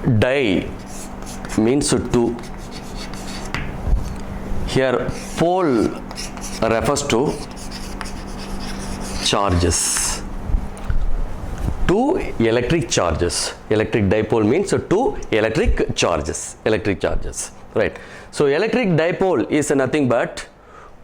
Di means two. Here pole refers to charges. Two electric charges. Electric dipole means two electric charges. Electric charges. Right. So electric dipole is nothing but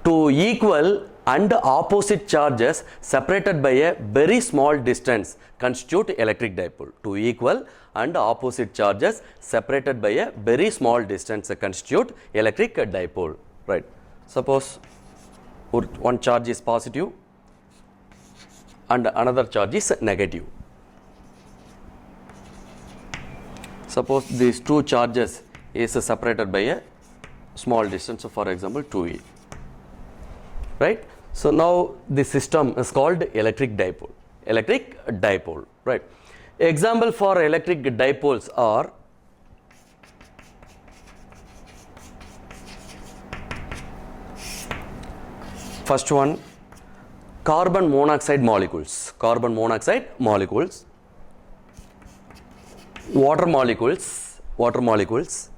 two equal and opposite charges separated by a very small distance constitute electric dipole. Two equal and opposite charges separated by a very small distance constitute electric dipole. Right. Suppose one charge is positive and another charge is negative. Suppose these two charges is separated by a small distance, so for example 2e. Right. So now this system is called electric dipole. Electric dipole. Right. Example for electric dipoles are first one, carbon monoxide molecules. Carbon monoxide molecules. Water molecules. Water molecules.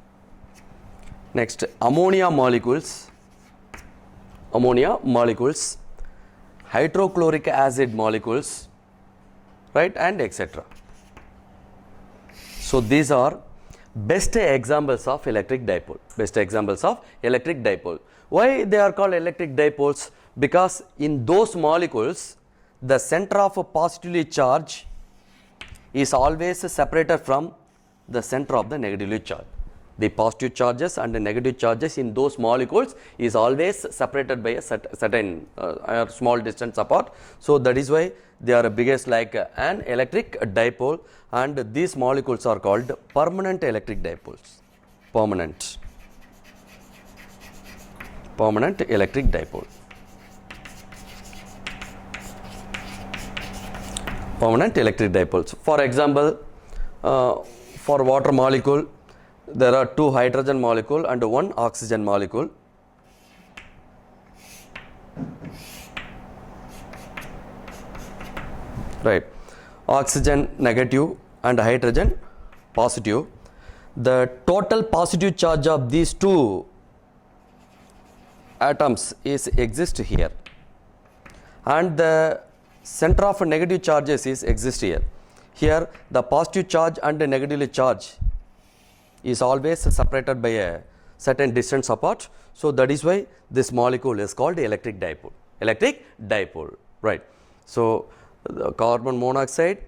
Next, ammonia molecules. Ammonia molecules. Hydrochloric acid molecules. Right, and etc. So these are best examples of electric dipole. Best examples of electric dipole. Why they are called electric dipoles? Because in those molecules, the center of a positively charge is always separated from the center of the negatively charge. The positive charges and the negative charges in those molecules is always separated by a certain small distance apart. So that is why they are biggest like an electric dipole, and these molecules are called permanent electric dipoles. Permanent electric dipole. Permanent electric dipoles. For example, for water molecule, there are two hydrogen molecule and one oxygen molecule. Right. Oxygen negative and hydrogen positive. The total positive charge of these two atoms is exist here, and the center of negative charges is exist here. Here the positive charge and the negative charge is always separated by a certain distance apart. So that is why this molecule is called electric dipole. Electric dipole. Right. So the carbon monoxide,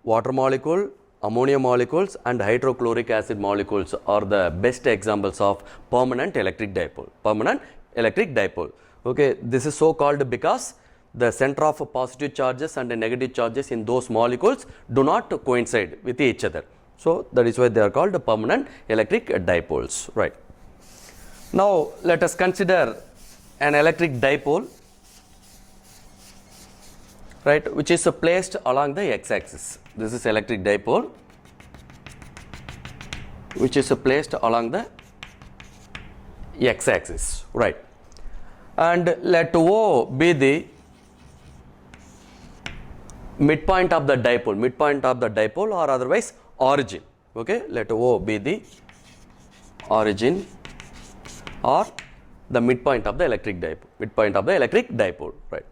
water molecule, ammonia molecules and hydrochloric acid molecules are the best examples of permanent electric dipole. Permanent electric dipole. Okay, this is so called because the center of positive charges and the negative charges in those molecules do not coincide with each other. So that is why they are called permanent electric dipoles. Right. Now let us consider an electric dipole, right, which is placed along the x-axis. This is electric dipole which is placed along the x-axis. Right. And let O be the midpoint of the dipole, or otherwise origin. Okay, let O be the origin or the midpoint of the electric dipole. Right.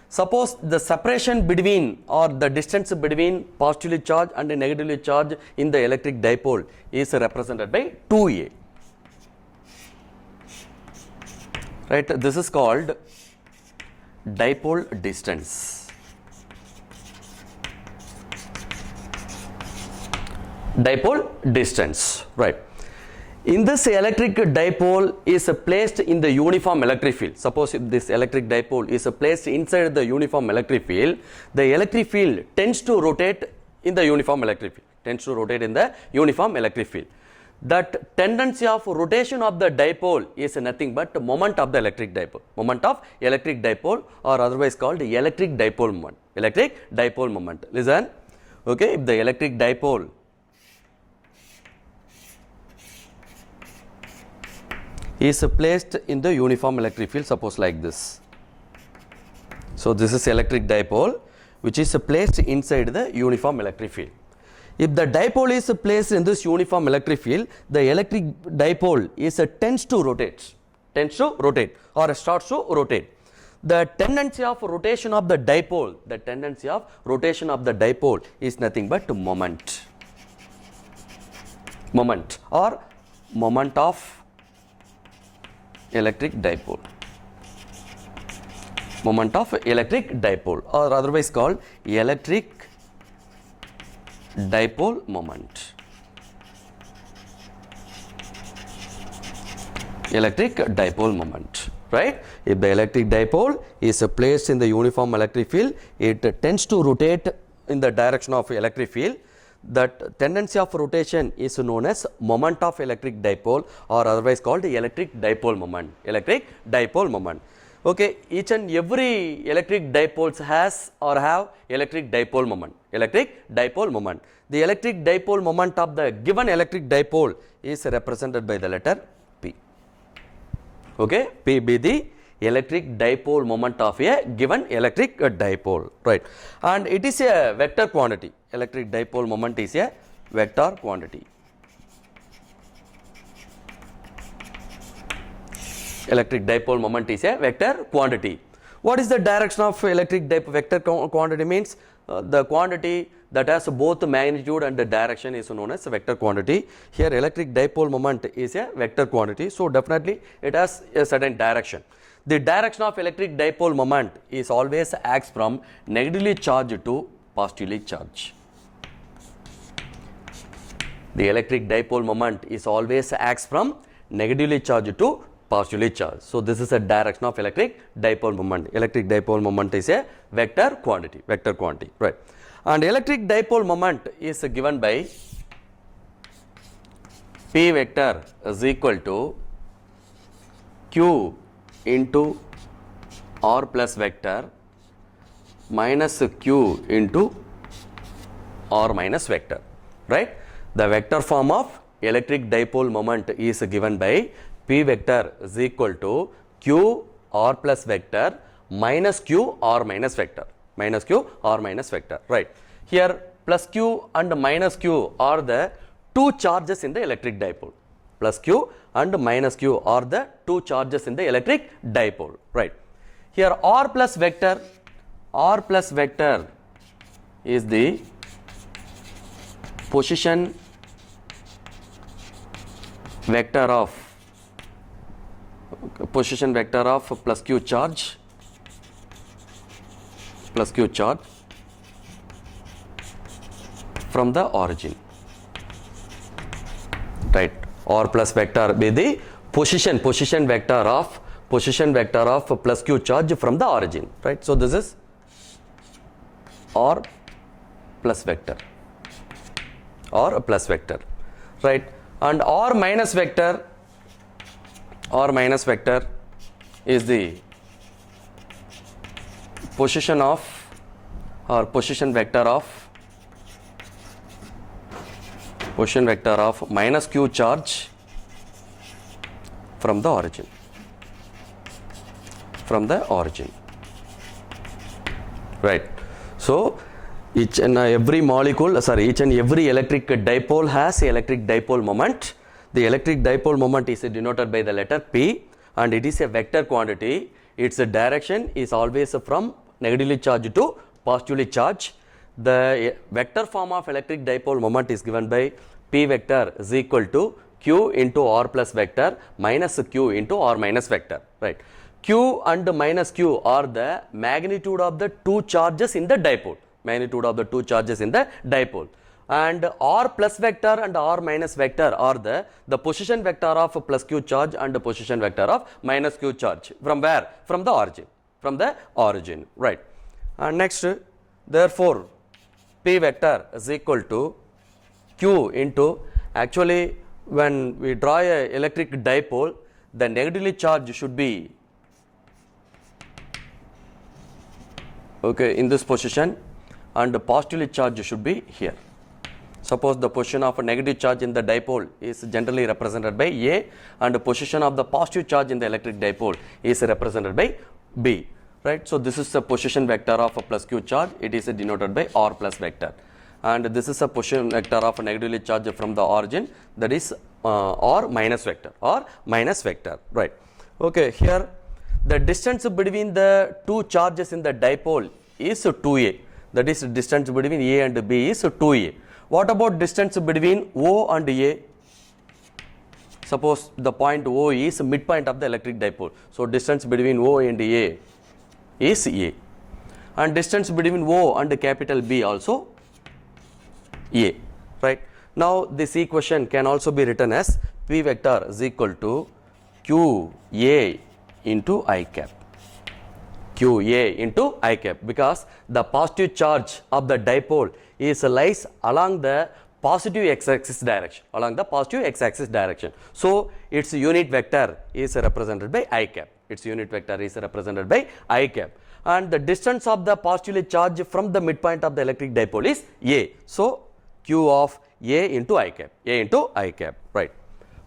Suppose the separation between or the distance between positively charged and negatively charged in the electric dipole is represented by 2a. Right. This is called dipole distance. Dipole distance. Right. In this electric dipole is placed in the uniform electric field. Suppose if this electric dipole is placed inside the uniform electric field, the electric field tends to rotate in the uniform electric field. That tendency of rotation of the dipole is nothing but moment of the electric dipole. Moment of electric dipole, or otherwise called electric dipole moment. Electric dipole moment. Listen. Okay, if the electric dipole is placed in the uniform electric field, suppose like this. So this is electric dipole which is placed inside the uniform electric field. If the dipole is placed in this uniform electric field, the electric dipole tends to rotate or starts to rotate. The tendency of rotation of the dipole is nothing but moment or moment of electric dipole. Moment of electric dipole, or otherwise called electric dipole moment. Electric dipole moment, right? If the electric dipole is placed in the uniform electric field, it tends to rotate in the direction of electric field. That tendency of rotation is known as moment of electric dipole, or otherwise called electric dipole moment. Electric dipole moment. Okay, each and every electric dipoles has or have electric dipole moment. Electric dipole moment. The electric dipole moment of the given electric dipole is represented by the letter P. Okay, P be the electric dipole moment of a given electric dipole, right? And it is a vector quantity. Electric dipole moment is a vector quantity. Electric dipole moment is a vector quantity. What is the direction of electric dipole? Vector quantity means the quantity that has both magnitude and the direction is known as a vector quantity. Here electric dipole moment is a vector quantity, so definitely it has a certain direction. The direction of electric dipole moment is always acts from negatively charged to positively charged. The electric dipole moment is always acts from negatively charged to positively charged. So this is a direction of electric dipole moment. Electric dipole moment is a vector quantity, right? And electric dipole moment is given by P vector is equal to Q into R plus vector minus Q into R minus vector, right? The vector form of electric dipole moment is given by P vector is equal to Q R plus vector minus Q R minus vector, right? Here plus Q and minus Q are the two charges in the electric dipole. Plus Q and minus Q are the two charges in the electric dipole, right? Here R plus vector is the position vector of plus Q charge from the origin, right? R plus vector be the position vector of plus Q charge from the origin, right? So this is R plus vector, right? And R minus vector is the position vector of minus Q charge from the origin, right? So each and every electric dipole has electric dipole moment. The electric dipole moment is denoted by the letter P, and it is a vector quantity. Its direction is always from negatively charged to positively charged. The vector form of electric dipole moment is given by P vector is equal to Q into R plus vector minus Q into R minus vector, right? Q and minus Q are the magnitude of the two charges in the dipole. And R plus vector and R minus vector are the position vector of plus Q charge and the position vector of minus Q charge. From where? From the origin. Right. And next, therefore, P vector is equal to Q into, actually when we draw a electric dipole, the negatively charged should be in this position, and the positively charged should be here. Suppose the position of a negative charge in the dipole is generally represented by A, and the position of the positive charge in the electric dipole is represented by B, right? So this is the position vector of a plus Q charge. It is denoted by R plus vector, and this is a position vector of a negatively charged from the origin, that is or minus vector, right. Okay, here the distance between the two charges in the dipole is 2a, that is distance between A and B is 2a. What about distance between O and A? Suppose the point O is midpoint of the electric dipole, so distance between O and A is A, and distance between O and capital B also A, right. Now this equation can also be written as P vector is equal to QA into I cap, QA into I cap, because the positive charge of the dipole is lies along the positive x-axis direction, so its unit vector is represented by I cap, and the distance of the positively charged from the midpoint of the electric dipole is A, so Q of A into I cap, right,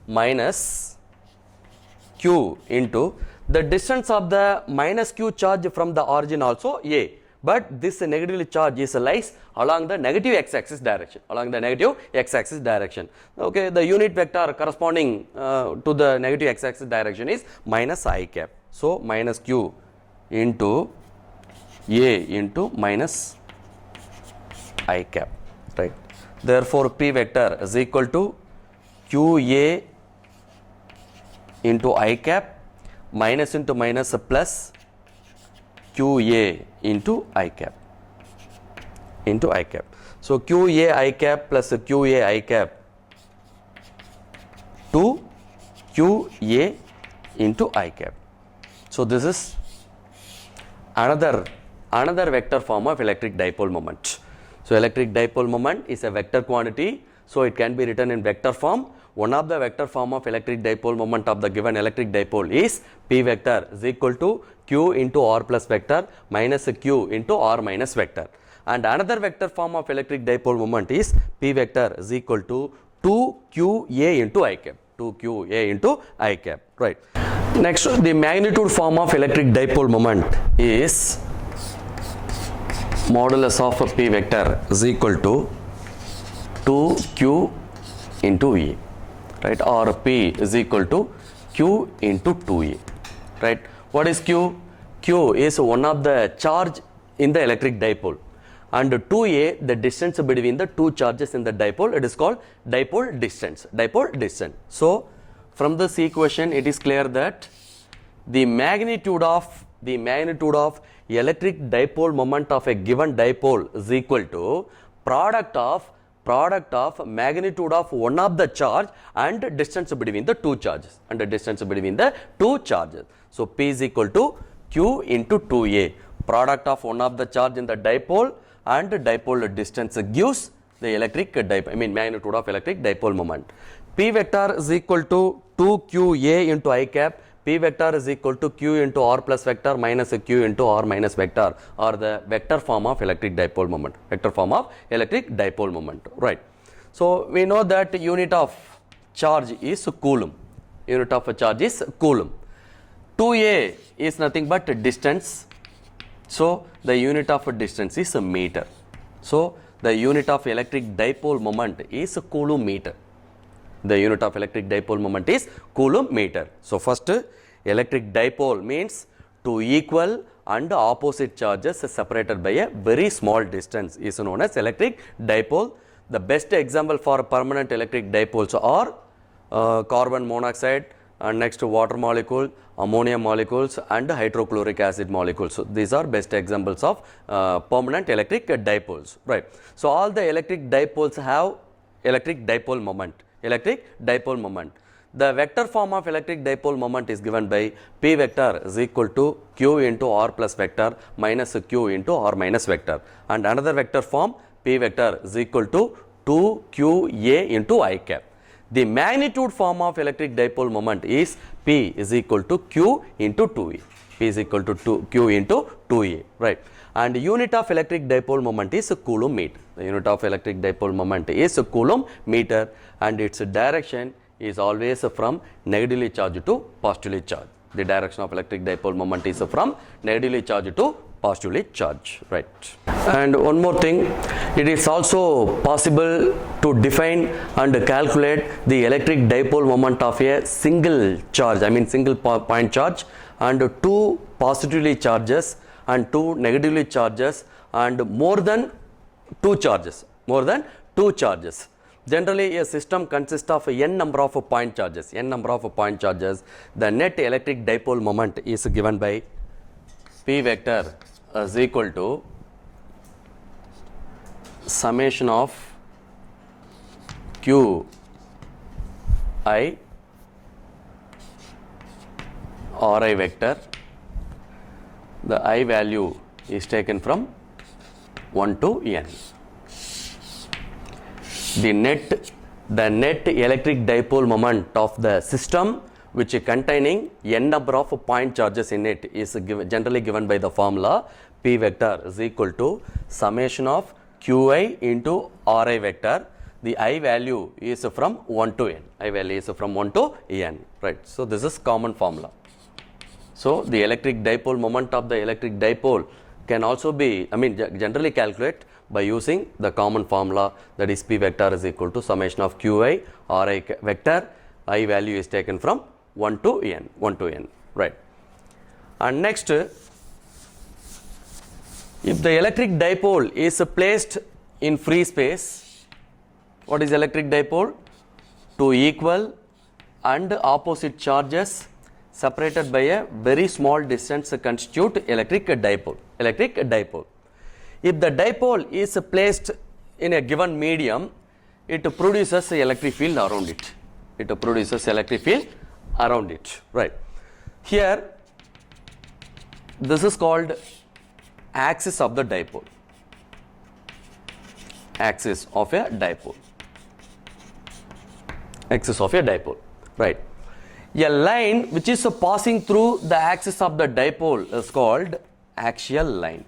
minus Q into the distance of the minus Q charge from the origin also A, but this negatively charge is lies along the negative x-axis direction, okay. The unit vector corresponding to the negative x-axis direction is minus I cap, so minus Q into A into minus I cap, right. Therefore P vector is equal to QA into I cap minus into minus plus QA into I cap, so QA I cap plus QA I cap to QA into I cap. So this is another vector form of electric dipole moment. So electric dipole moment is a vector quantity, so it can be written in vector form. One of the vector form of electric dipole moment of the given electric dipole is P vector is equal to Q into R plus vector minus Q into R minus vector, and another vector form of electric dipole moment is P vector is equal to 2QA into I cap, right. Next, the magnitude form of electric dipole moment is modulus of P vector is equal to 2Q into E, right, or P is equal to Q into 2A, right. What is Q? Q is one of the charge in the electric dipole, and 2A the distance between the two charges in the dipole, it is called dipole distance. So from this equation it is clear that the magnitude of electric dipole moment of a given dipole is equal to product of magnitude of one of the charge and distance between the two charges, So P is equal to Q into 2A, product of one of the charge in the dipole and dipole distance gives the magnitude of electric dipole moment. P vector is equal to 2QA into I cap, P vector is equal to Q into R plus vector minus Q into R minus vector, or the vector form of electric dipole moment, right. So we know that unit of charge is Coulomb, 2A is nothing but distance, so the unit of distance is a meter, so the unit of electric dipole moment is Coulomb meter. So first, electric dipole means two equal and opposite charges separated by a very small distance is known as electric dipole. The best example for permanent electric dipoles are carbon monoxide, and next water molecule, ammonia molecules, and hydrochloric acid molecules. So these are best examples of permanent electric dipoles, right. So all the electric dipoles have electric dipole moment. The vector form of electric dipole moment is given by P vector is equal to Q into R plus vector minus Q into R minus vector, and another vector form P vector is equal to 2QA into I cap. The magnitude form of electric dipole moment is P is equal to Q into 2A. Q into 2A, right. And unit of electric dipole moment is Coulomb meter. The unit of electric dipole moment is Coulomb meter, and its direction is always from negatively charged to positively charged. The direction of electric dipole moment is from negatively charged to positively charged, right? And one more thing, it is also possible to define and calculate the electric dipole moment of a single charge, I mean single point charge, and two positively charges and two negatively charges and more than two charges. Generally, a system consists of n number of point charges. The net electric dipole moment is given by P vector is equal to summation of Q I Ri vector. The I value is taken from 1 to n. The net electric dipole moment of the system which is containing n number of point charges in it is generally given by the formula P vector is equal to summation of Qi into Ri vector. The I value is from 1 to n. Right. So this is common formula. So the electric dipole moment of the electric dipole can also be, generally calculate by using the common formula, that is P vector is equal to summation of Qi Ri vector. I value is taken from 1 to n, right? And next, if the electric dipole is placed in free space, what is electric dipole? Two equal and opposite charges separated by a very small distance constitute electric dipole. If the dipole is placed in a given medium, it produces electric field around it. Right. Here, this is called axis of the dipole. Axis of a dipole. Right. A line which is passing through the axis of the dipole is called axial line.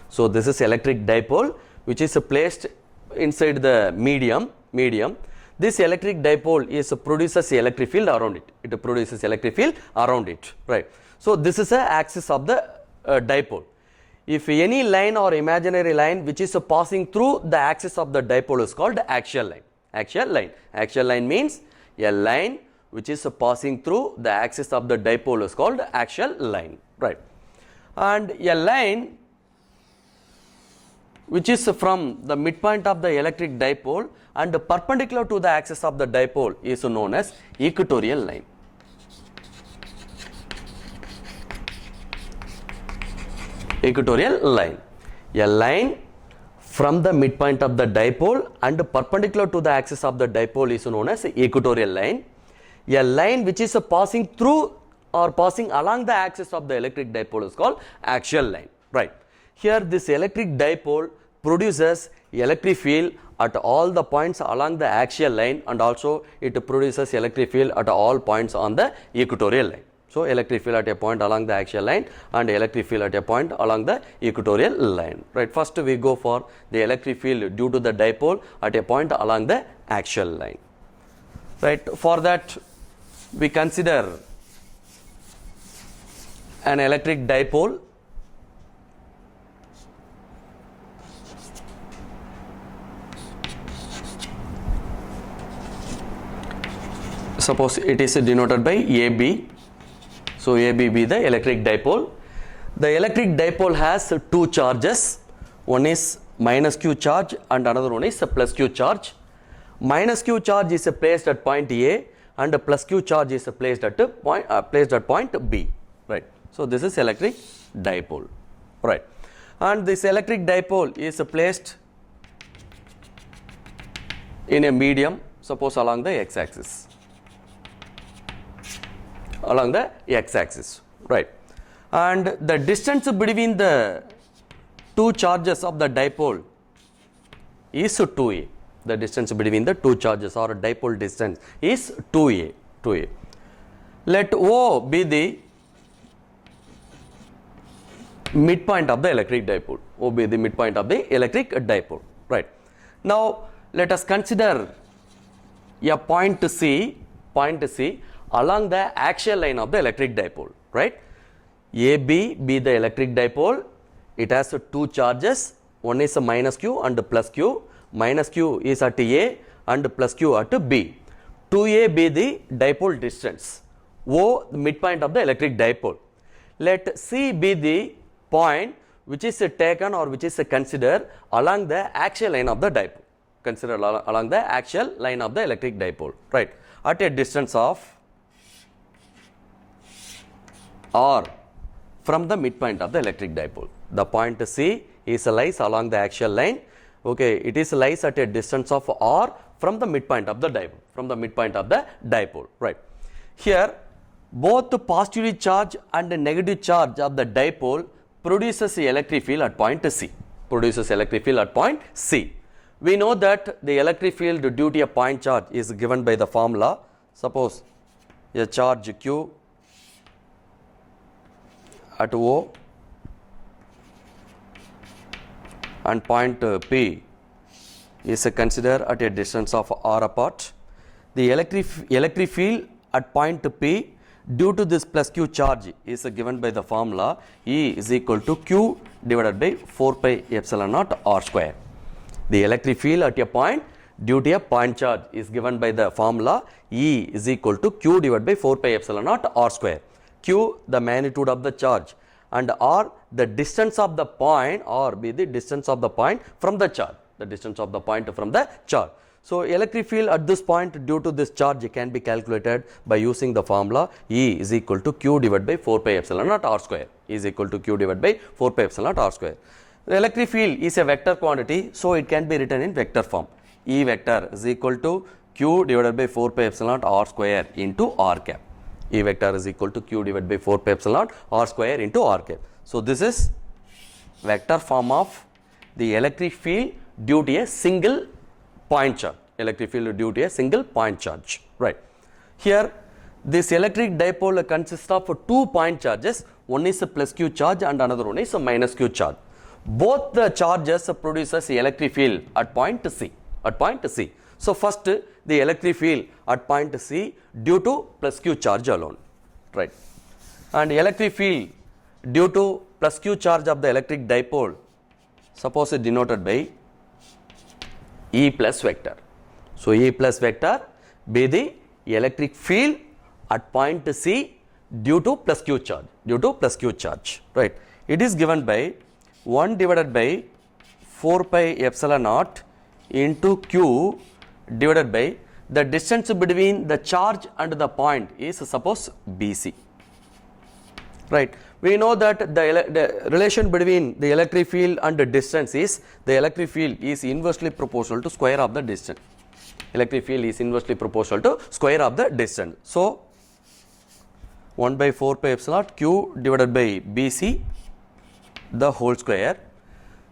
So this is electric dipole which is placed inside the medium. This electric dipole produces electric field around it. Right. So this is the axis of the dipole. If any line or imaginary line which is passing through the axis of the dipole is called axial line. Axial line means a line which is passing through the axis of the dipole is called axial line. Right. And a line which is from the midpoint of the electric dipole and perpendicular to the axis of the dipole is known as equatorial line. A line from the midpoint of the dipole and perpendicular to the axis of the dipole is known as equatorial line. A line which is passing through or passing along the axis of the electric dipole is called axial line. Right. Here this electric dipole produces electric field at all the points along the axial line, and also it produces electric field at all points on the equatorial line. So electric field at a point along the axial line and electric field at a point along the equatorial line. Right. First we go for the electric field due to the dipole at a point along the axial line. Right. For that we consider an electric dipole. Suppose it is denoted by AB. So AB be the electric dipole. The electric dipole has two charges. One is minus Q charge and another one is plus Q charge. Minus Q charge is placed at point A and plus Q charge is placed at point B. Right. So this is electric dipole. Right. And this electric dipole is placed in a medium, suppose along the x-axis. Right. And the distance between the two charges of the dipole is 2a. The distance between the two charges or dipole distance is 2a. Let O be the midpoint of the electric dipole. O be the midpoint of the electric dipole. Right. Now let us consider a point C along the axial line of the electric dipole, right? AB be the electric dipole, it has two charges, one is a minus q and plus q, minus q is at A and plus q at B. 2A be the dipole distance, O the midpoint of the electric dipole. Let C be the point which is taken or which is considered along the axial line of the dipole. Consider along the axial line of the electric dipole, right, at a distance of R from the midpoint of the electric dipole. The point C is lies along the axial line. Okay, it is lies at a distance of R from the midpoint of the dipole, right. Here both the positively charged and the negative charge of the dipole produces the electric field at point C. We know that the electric field due to a point charge is given by the formula. Suppose a charge Q at O and point P is considered at a distance of R apart. The electric field at point P due to this plus Q charge is given by the formula E is equal to Q divided by 4 pi epsilon naught R square. The electric field at a point due to a point charge is given by the formula E is equal to Q divided by 4 pi epsilon naught R square. Q the magnitude of the charge and R the distance of the point, or be the distance of the point from the charge, So electric field at this point due to this charge can be calculated by using the formula E is equal to Q divided by 4 pi epsilon naught R square. The electric field is a vector quantity, so it can be written in vector form. E vector is equal to Q divided by 4 pi epsilon naught R square into R cap. E vector is equal to Q divided by 4 pi epsilon naught R square into R cap. So this is vector form of the electric field due to a single point charge. Right. Here this electric dipole consists of two point charges. One is a plus Q charge and another one is a minus Q charge. Both the charges produces electric field at point C. So first the electric field at point C due to plus Q charge alone, right, and electric field due to plus Q charge of the electric dipole, suppose it denoted by E plus vector. So E plus vector be the electric field at point C due to plus Q charge, right. It is given by 1 divided by 4 pi epsilon naught into Q divided by the distance between the charge and the point is suppose BC, right. We know that the relation between the electric field and the distance is the electric field is inversely proportional to square of the distance. So 1 by 4 pi epsilon naught Q divided by BC the whole square.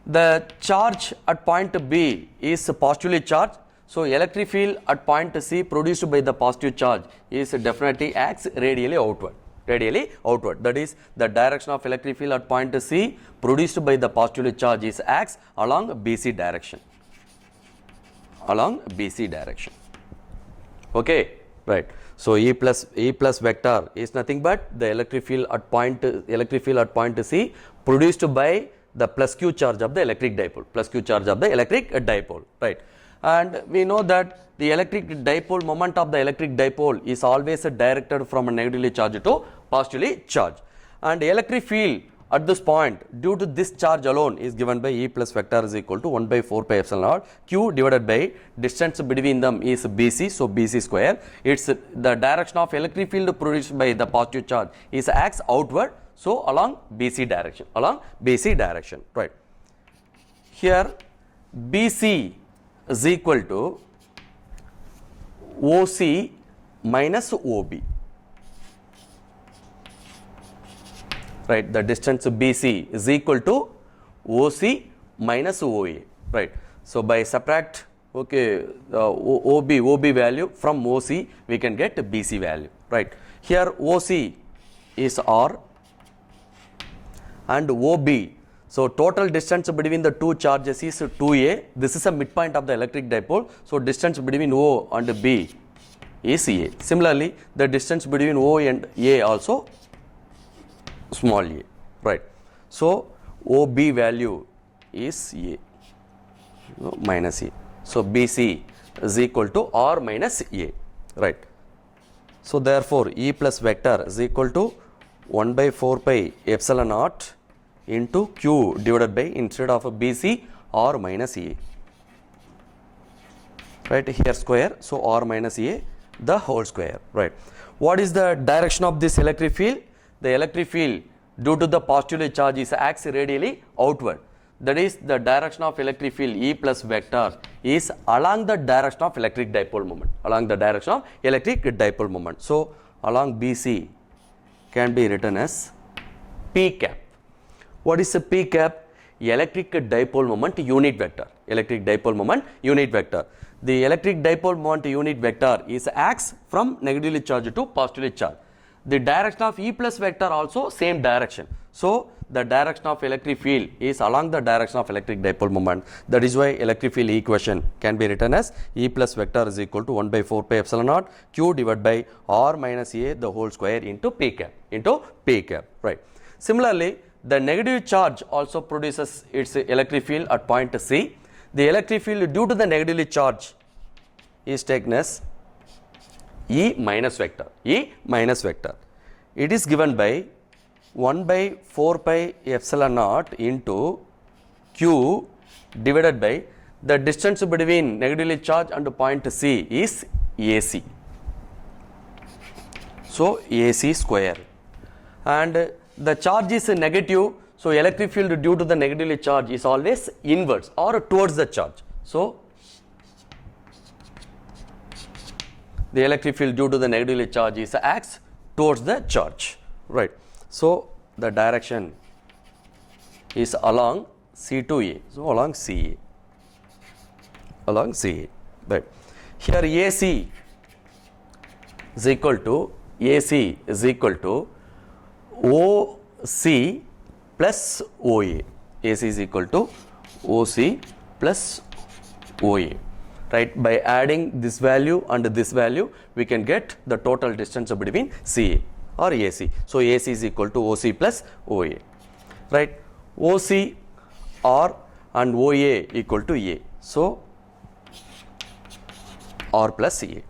The charge at point B is positively charged. So electric field at point C produced by the positive charge is definitely acts radially outward. That is, the direction of electric field at point C produced by the positively charge is acts along BC direction. Okay, right. So E plus vector is nothing but the electric field at point C produced by the plus Q charge of the electric dipole, right. And we know that the electric dipole moment of the electric dipole is always directed from a negatively charged to positively charged, and the electric field at this point due to this charge alone is given by E plus vector is equal to 1 by 4 pi epsilon naught Q divided by distance between them is BC, so BC square. It's the direction of electric field produced by the positive charge is acts outward, so along BC direction, right. Here BC is equal to OC minus OB, right. The distance BC is equal to OC minus OA, right. So by subtract OB value from OC we can get BC value, right. Here OC is R and OB. So total distance between the two charges is 2A. This is a midpoint of the electric dipole. So distance between O and B is A. Similarly, the distance between O and A also small a, right. So, OB value is A, minus A. So, BC is equal to R minus A, right. So, therefore, E plus vector is equal to 1 by 4 pi epsilon naught into Q divided by, instead of BC, R minus A, right, here square. So, R minus A the whole square, right. What is the direction of this electric field? The electric field due to the positively charge is acts radially outward. That is, the direction of electric field E plus vector is along the direction of electric dipole moment, along the direction of electric dipole moment. So, along BC can be written as P cap. What is a P cap? Electric dipole moment unit vector, electric dipole moment unit vector. The electric dipole moment unit vector is acts from negatively charged to positively charged. The direction of E plus vector also same direction. So, the direction of electric field is along the direction of electric dipole moment. That is why electric field equation can be written as E plus vector is equal to 1 by 4 pi epsilon naught Q divided by R minus A the whole square into P cap, right. Similarly, the negative charge also produces its electric field at point C. The electric field due to the negatively charge is taken as E minus vector, It is given by 1 by 4 pi epsilon naught into Q divided by the distance between negatively charged and point C is AC. So, AC square, and the charge is negative. So, electric field due to the negatively charge is always inwards or towards the charge. So, the electric field due to the negatively charge is acts towards the charge, right. So, the direction is along C to A, so along CA, right. Here AC is equal to OC plus OA, AC is equal to OC plus OA, right. By adding this value and this value, we can get the total distance between CA or AC. So, AC is equal to OC plus OA, right. OC R and OA equal to A. So, R plus A.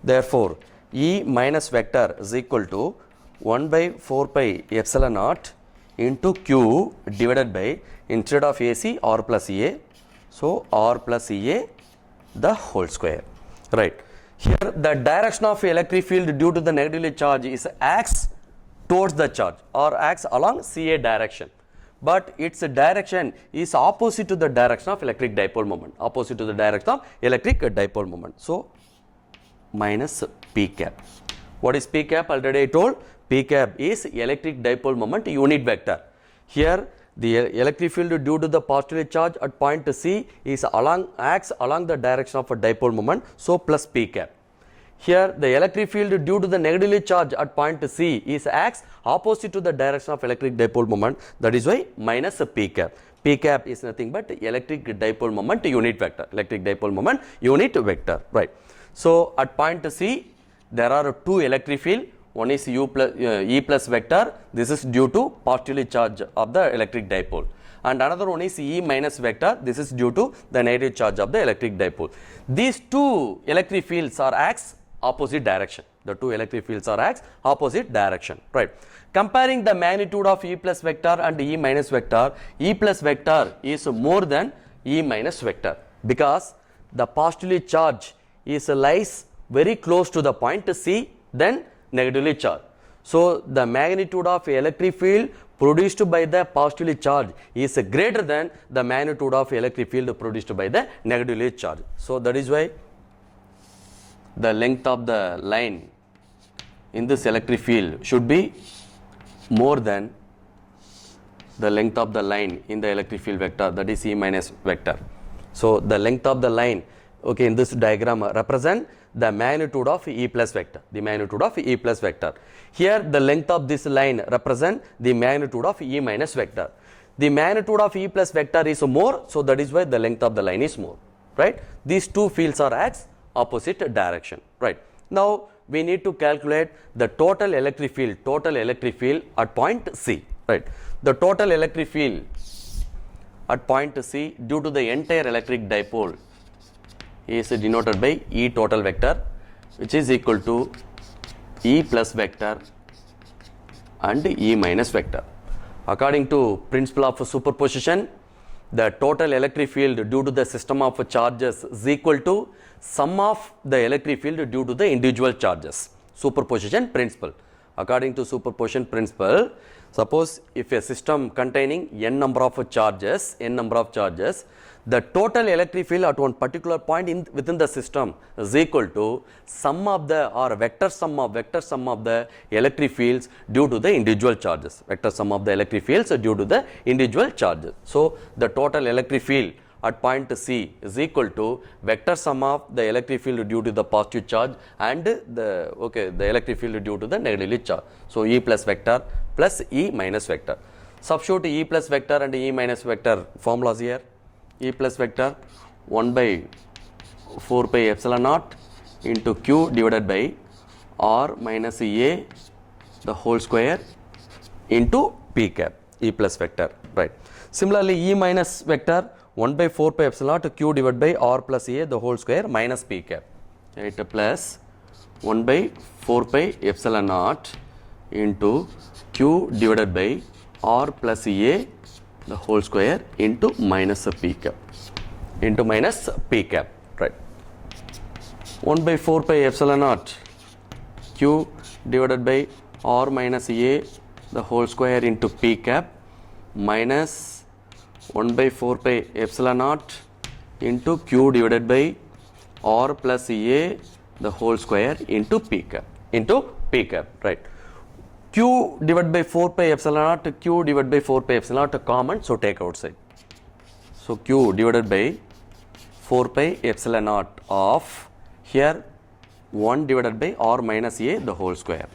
Therefore, E minus vector is equal to 1 by 4 pi epsilon naught into Q divided by, instead of AC, R plus A. So, R plus A the whole square, right. Here the direction of electric field due to the negatively charge is acts towards the charge or acts along CA direction, but its direction is opposite to the direction of electric dipole moment, So, minus P cap. What is P cap? Already I told, P cap is electric dipole moment unit vector. Here the electric field due to the positively charge at point C is acts along the direction of a dipole moment. So, plus P cap. Here the electric field due to the negatively charge at point C is acts opposite to the direction of electric dipole moment. That is why minus P cap. P cap is nothing but electric dipole moment unit vector, right. So, at point C there are two electric field. One is E plus vector, this is due to positively charge of the electric dipole, and another one is E minus vector, this is due to the negative charge of the electric dipole. These two electric fields are acts opposite direction, right. Comparing the magnitude of E plus vector and E minus vector, E plus vector is more than E minus vector because the positively charge lies very close to the point C than negatively charged. So, the magnitude of electric field produced by the positively charged is greater than the magnitude of electric field produced by the negatively charged. So, that is why the length of the line in this electric field should be more than the length of the line in the electric field vector, that is E minus vector. So, the length of the line, okay, in this diagram represent the magnitude of E plus vector, Here the length of this line represent the magnitude of E minus vector. The magnitude of E plus vector is more, so that is why the length of the line is more, right. These two fields are acts opposite direction, right. Now we need to calculate the total electric field at point C, right? The total electric field at point C due to the entire electric dipole is denoted by E total vector, which is equal to E plus vector and E minus vector. According to principle of superposition, the total electric field due to the system of charges is equal to sum of the electric field due to the individual charges. Superposition principle. According to superposition principle, suppose if a system containing n number of charges, the total electric field at one particular point within the system is equal to sum of the or vector sum of the electric fields due to the individual charges. Vector sum of the electric fields due to the individual charges. So the total electric field at point C is equal to vector sum of the electric field due to the positive charge and the electric field due to the negative charge. So E plus vector plus E minus vector. Substitute E plus vector and E minus vector formulas here. E plus vector 1 by 4 pi epsilon naught into Q divided by R minus A the whole square into P cap, E plus vector, right. Similarly, E minus vector 1 by 4 pi epsilon naught Q divided by R plus A the whole square minus P cap, right, plus 1 by 4 pi epsilon naught into Q divided by R plus A the whole square into minus P cap, right. 1 by 4 pi epsilon naught Q divided by R minus A the whole square into P cap minus 1 by 4 pi epsilon naught into Q divided by R plus A the whole square into P cap, right. Q divided by 4 pi epsilon naught, Q divided by 4 pi epsilon naught common, so take outside. So Q divided by 4 pi epsilon naught of here 1 divided by R minus A the whole square.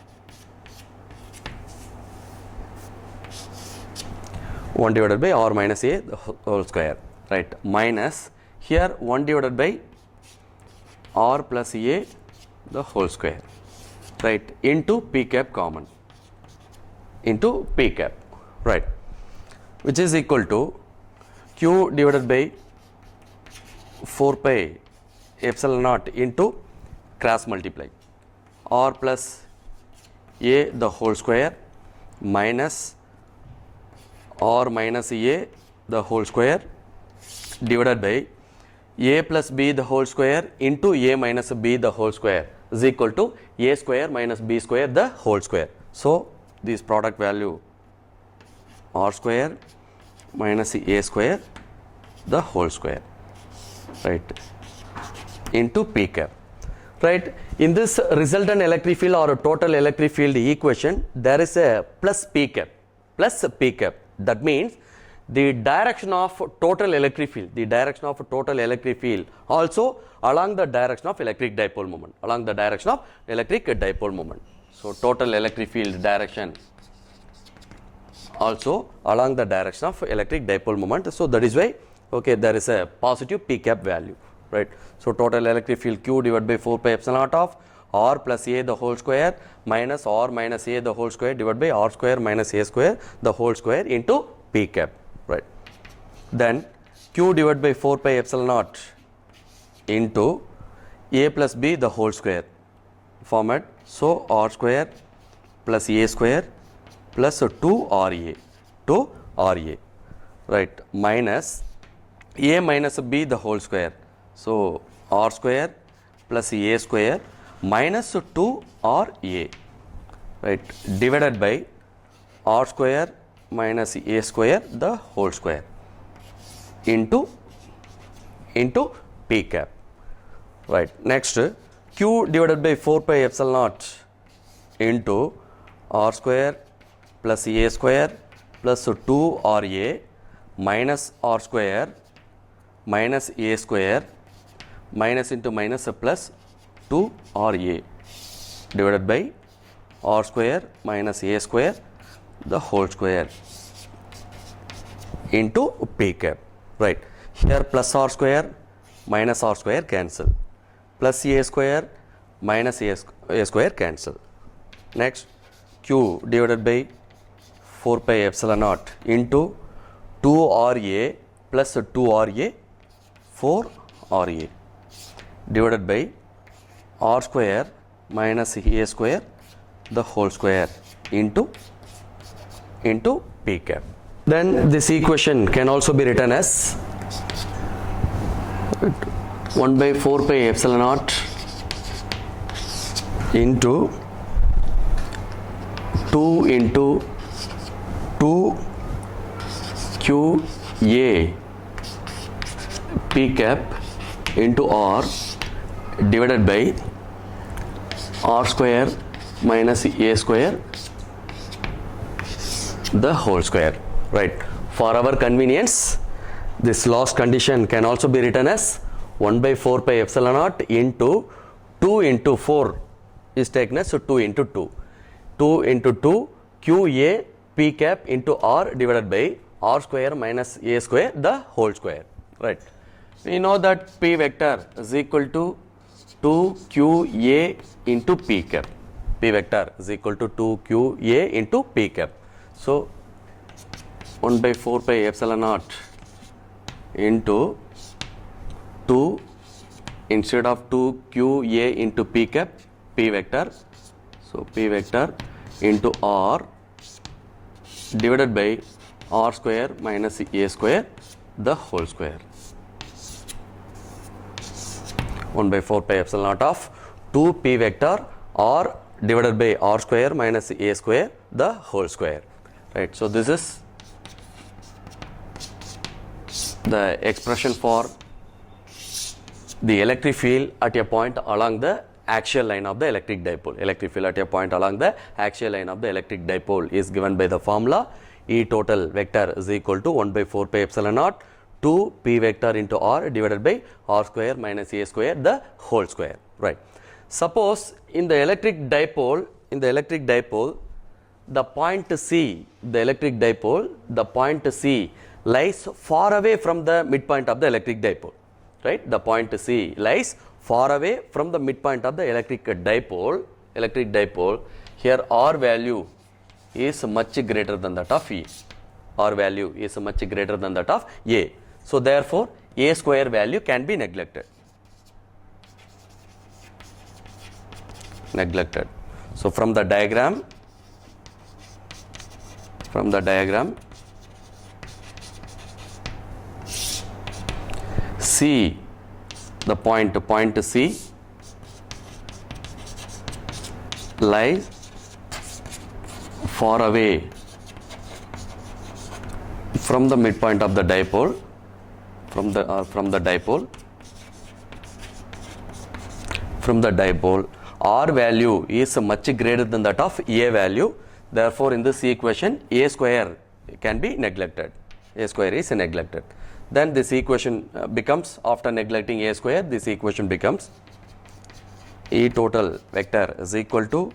1 divided by R minus A the whole square, right, minus here 1 divided by R plus A the whole square, right, into P cap common, right, which is equal to Q divided by 4 pi epsilon naught into cross multiply R plus A the whole square minus R minus A the whole square divided by A plus B the whole square into A minus B the whole square is equal to A square minus B square the whole square. So this product value R square minus A square the whole square, right, into P cap, right. In this resultant electric field or total electric field equation, there is a plus P cap. That means the direction of total electric field, also along the direction of electric dipole moment, So total electric field direction also along the direction of electric dipole moment. So that is why there is a positive P cap value, right. So total electric field Q divided by 4 pi epsilon naught of R plus A the whole square minus R minus A the whole square divided by R square minus A square the whole square into P cap, right. Then Q divided by 4 pi epsilon naught into A plus B the whole square format. So R square plus A square plus 2RA, right, minus A minus B the whole square. So R square plus A square minus 2RA, right, divided by R square minus A square the whole square into P cap, right. Next, Q divided by 4 pi epsilon naught into R square plus A square plus 2RA minus R square minus A square minus into minus plus 2RA divided by R square minus A square the whole square into P cap, right. Here plus R square minus R square cancel, plus A square minus a square cancel. Next, q divided by 4 pi epsilon naught into 2RA plus 2RA 4RA divided by r square minus a square the whole square into p cap. Then this equation can also be written as 1 by 4 pi epsilon naught into 2 into 2 q a p cap into r divided by r square minus a square the whole square. Right. For our convenience, this last condition can also be written as 1 by 4 pi epsilon naught into 2 into 4 is taken as 2 into 2. 2 into 2 q a p cap into r divided by r square minus a square the whole square. Right. We know that p vector is equal to 2 q a into p cap. P vector is equal to 2 q a into p cap. So 1 by 4 pi epsilon naught into 2 instead of 2 q a into p cap, p vector. So p vector into r divided by r square minus a square the whole square. 1 by 4 pi epsilon naught of 2 p vector r divided by r square minus a square the whole square. Right. So this is the expression for the electric field at a point along the axial line of the electric dipole. Electric field at a point along the axial line of the electric dipole is given by the formula E total vector is equal to 1 by 4 pi epsilon naught 2 p vector into r divided by r square minus a square the whole square. Right. Suppose in the electric dipole, the point C, the point C lies far away from the midpoint of the electric dipole. Right. The point C lies far away from the midpoint of the electric dipole. Here r value is much greater than that of E. R value is much greater than that of A. So therefore, A square value can be neglected. So from the diagram, C, the point C lies far away from the midpoint of the dipole, from the dipole, R value is much greater than that of A value. Therefore, in this equation, A square can be neglected. A square is neglected. Then this equation becomes, after neglecting A square, this equation becomes E total vector is equal to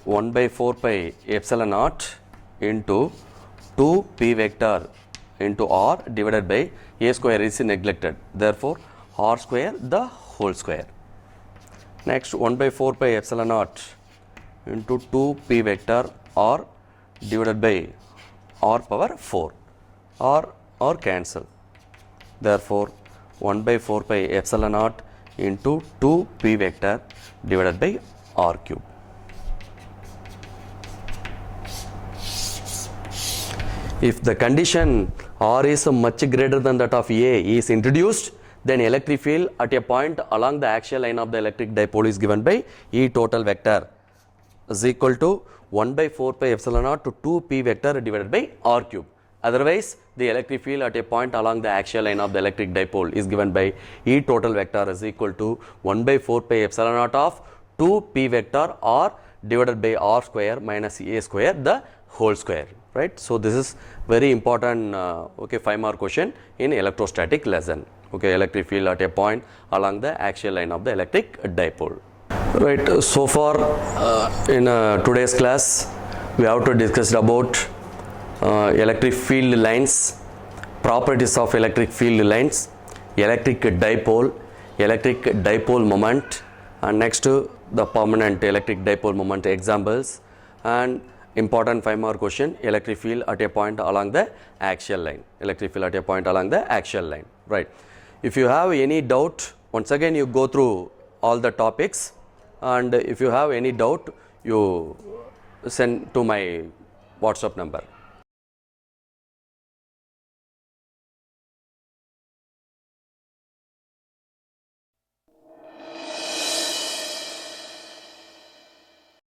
1 by 4 pi epsilon naught into 2 p vector into r divided by A square is neglected. Therefore, r square the whole square. Next, 1 by 4 pi epsilon naught into 2 p vector r divided by r power 4. R cancel. Therefore, 1 by 4 pi epsilon naught into 2 p vector divided by r cube. If the condition r is much greater than that of A is introduced, then electric field at a point along the axial line of the electric dipole is given by E total vector is equal to 1 by 4 pi epsilon naught to 2 p vector divided by r cube. Otherwise, the electric field at a point along the axial line of the electric dipole is given by E total vector is equal to 1 by 4 pi epsilon naught of 2 p vector r divided by r square minus a square the whole square. Right. So this is very important 5-mark question in electrostatic lesson. Okay, electric field at a point along the axial line of the electric dipole. Right. So far in today's class, we have to discuss about electric field lines, properties of electric field lines, electric dipole moment, and next the permanent electric dipole moment examples, and important 5 mark question, electric field at a point along the axial line, electric field at a point along the axial line, right. If you have any doubt, once again you go through all the topics, and if you have any doubt, you send to my WhatsApp number.